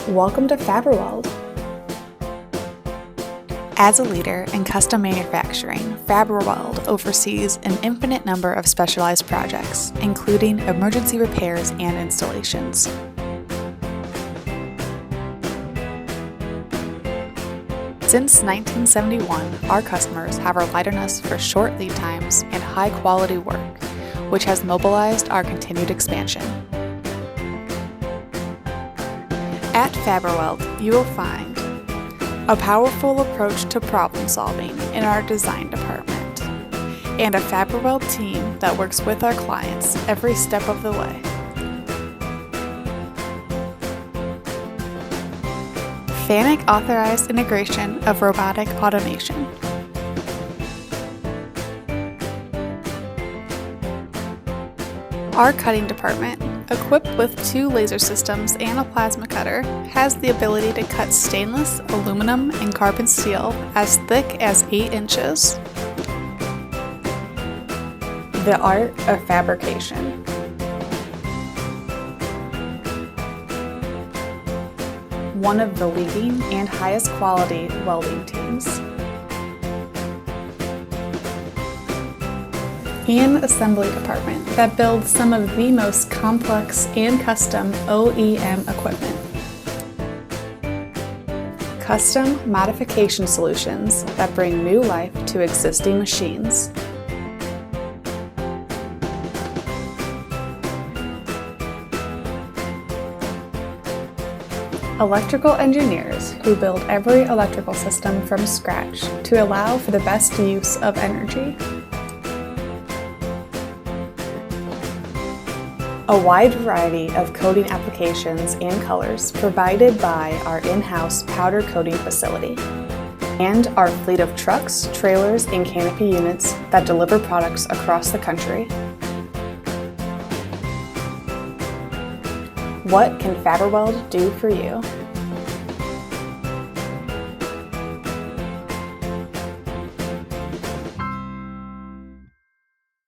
Welcome to Fabriweld. As a leader in custom manufacturing, Fabriweld oversees an infinite number of specialized projects, including emergency repairs and installations. Since 1971, our customers have relied on us for short lead times and high-quality work, which has mobilized our continued expansion. At Fabriweld, you will find a powerful approach to problem solving in our design department, and a Fabriweld team that works with our clients every step of the way. FANUC authorized integration of robotic automation. Our cutting department, equipped with 2 laser systems and a plasma cutter, has the ability to cut stainless, aluminum, and carbon steel as thick as 8 inches. The art of fabrication. One of the leading and highest quality welding teams. An assembly department that builds some of the most complex and custom OEM equipment. Custom modification solutions that bring new life to existing machines. Electrical engineers who build every electrical system from scratch to allow for the best use of energy. A wide variety of coating applications and colors provided by our in-house powder coating facility, and our fleet of trucks, trailers, and canopy units that deliver products across the country. What can Fabriweld do for you?